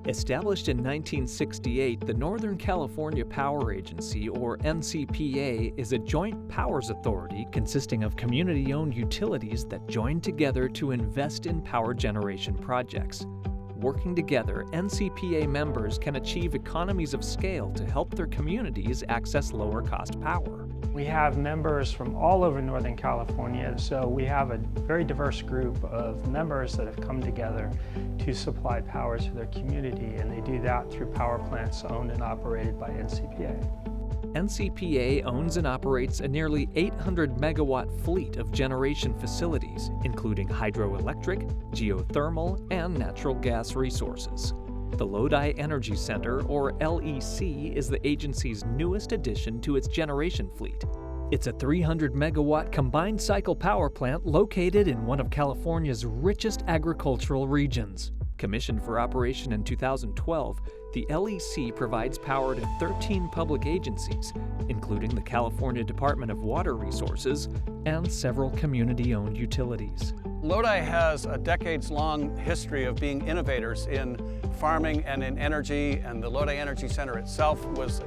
Established in 1968, the Northern California Power Agency, or NCPA, is a joint powers authority consisting of community-owned utilities that join together to invest in power generation projects. Working together, NCPA members can achieve economies of scale to help their communities access lower-cost power. We have members from all over Northern California, so we have a very diverse group of members that have come together to supply power to their community, and they do that through power plants owned and operated by NCPA. NCPA owns and operates a nearly 800 megawatt fleet of generation facilities, including hydroelectric, geothermal, and natural gas resources. The Lodi Energy Center, or LEC, is the agency's newest addition to its generation fleet. It's a 300 megawatt combined cycle power plant located in one of California's richest agricultural regions. Commissioned for operation in 2012, the LEC provides power to 13 public agencies, including the California Department of Water Resources and several community-owned utilities. Lodi has a decades-long history of being innovators in farming and in energy, and the Lodi Energy Center itself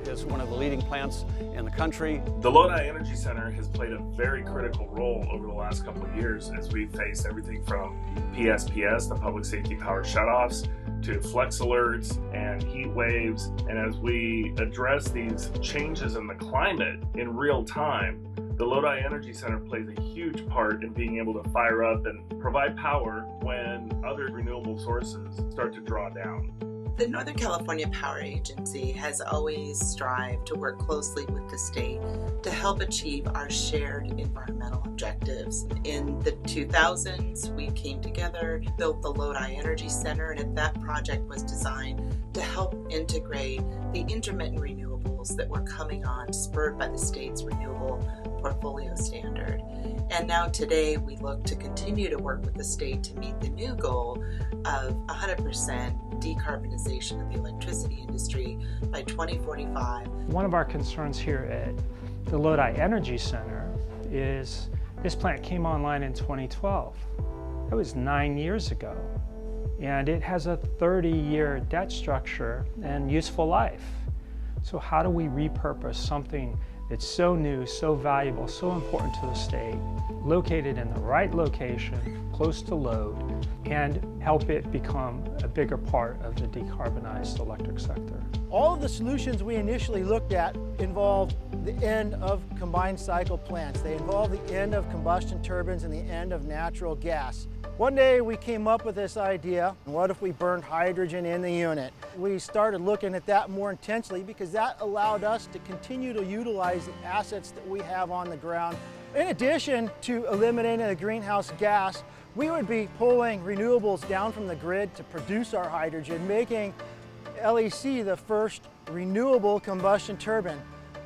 is one of the leading plants in the country. The Lodi Energy Center has played a very critical role over the last couple of years as we've faced everything from PSPS, the public safety power shutoffs, to flex alerts and heat waves. And as we address these changes in the climate in real time, the Lodi Energy Center plays a huge part in being able to fire up and provide power when other renewable sources start to draw down. The Northern California Power Agency has always strived to work closely with the state to help achieve our shared environmental objectives. In the 2000s, we came together, built the Lodi Energy Center, and that project was designed to help integrate the intermittent renewables that were coming on, spurred by the state's renewable portfolio standard. And now today we look to continue to work with the state to meet the new goal of 100% decarbonization of the electricity industry by 2045. One of our concerns here at the Lodi Energy Center is this plant came online in 2012. That was 9 years ago. And it has a 30-year debt structure and useful life. So how do we repurpose something that's so new, so valuable, so important to the state, located in the right location, close to load, and help it become a bigger part of the decarbonized electric sector? All of the solutions we initially looked at involved the end of combined cycle plants. They involve the end of combustion turbines and the end of natural gas. One day we came up with this idea, what if we burned hydrogen in the unit? We started looking at that more intensely because that allowed us to continue to utilize the assets that we have on the ground. In addition to eliminating the greenhouse gas, we would be pulling renewables down from the grid to produce our hydrogen, making LEC the first renewable combustion turbine.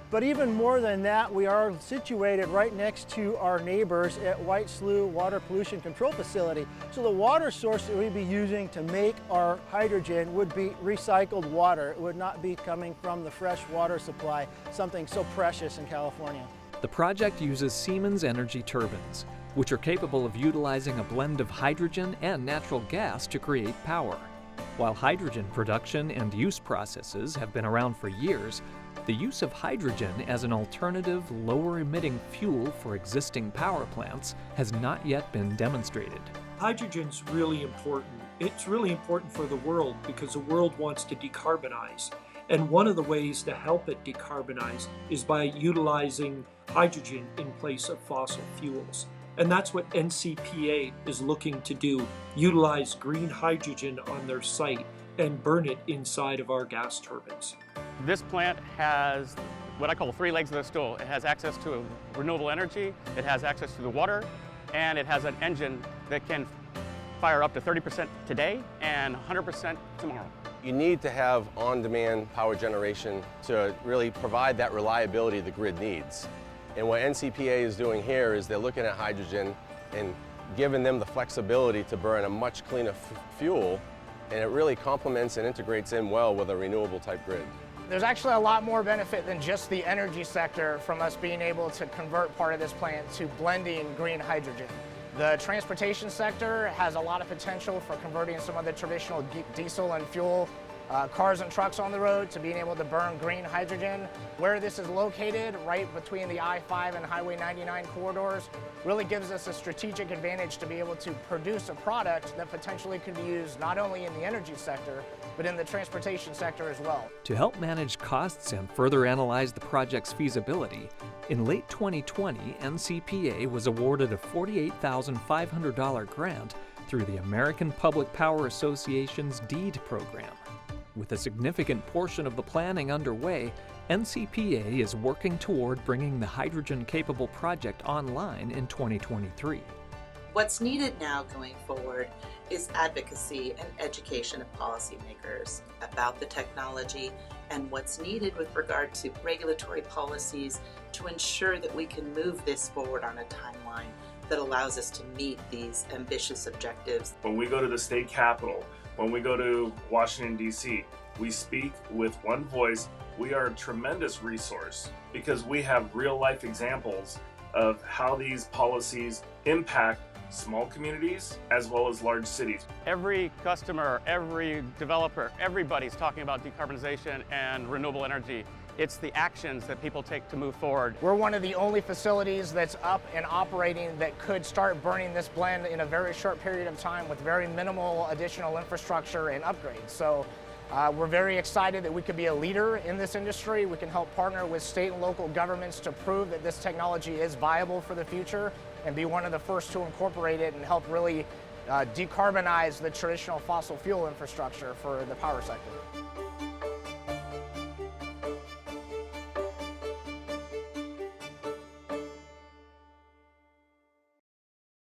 But even more than that, we are situated right next to our neighbors at White Slough Water Pollution Control Facility. So the water source that we'd be using to make our hydrogen would be recycled water. It would not be coming from the fresh water supply, something so precious in California. The project uses Siemens Energy turbines, which are capable of utilizing a blend of hydrogen and natural gas to create power. While hydrogen production and use processes have been around for years, the use of hydrogen as an alternative, lower-emitting fuel for existing power plants has not yet been demonstrated. Hydrogen's really important. It's really important for the world because the world wants to decarbonize. And one of the ways to help it decarbonize is by utilizing hydrogen in place of fossil fuels. And that's what NCPA is looking to do, utilize green hydrogen on their site and burn it inside of our gas turbines. This plant has what I call 3 legs of the stool. It has access to renewable energy, it has access to the water, and it has an engine that can fire up to 30% today and 100% tomorrow. You need to have on-demand power generation to really provide that reliability the grid needs. And what NCPA is doing here is they're looking at hydrogen and giving them the flexibility to burn a much cleaner fuel, and it really complements and integrates in well with a renewable type grid. There's actually a lot more benefit than just the energy sector from us being able to convert part of this plant to blending green hydrogen. The transportation sector has a lot of potential for converting some of the traditional diesel and fuel cars and trucks on the road to being able to burn green hydrogen. Where this is located, right between the I-5 and Highway 99 corridors, really gives us a strategic advantage to be able to produce a product that potentially could be used not only in the energy sector, but in the transportation sector as well. To help manage costs and further analyze the project's feasibility, in late 2020, NCPA was awarded a $48,500 grant through the American Public Power Association's DEED program. With a significant portion of the planning underway, NCPA is working toward bringing the hydrogen-capable project online in 2023. What's needed now going forward is advocacy and education of policymakers about the technology and what's needed with regard to regulatory policies to ensure that we can move this forward on a timeline that allows us to meet these ambitious objectives. When we go to the state capitol, when we go to Washington, D.C., we speak with one voice. We are a tremendous resource because we have real-life examples of how these policies impact small communities as well as large cities. Every customer, every developer, everybody's talking about decarbonization and renewable energy. It's the actions that people take to move forward. We're one of the only facilities that's up and operating that could start burning this blend in a very short period of time with very minimal additional infrastructure and upgrades. So we're very excited that we could be a leader in this industry. We can help partner with state and local governments to prove that this technology is viable for the future and be one of the first to incorporate it and help really decarbonize the traditional fossil fuel infrastructure for the power sector.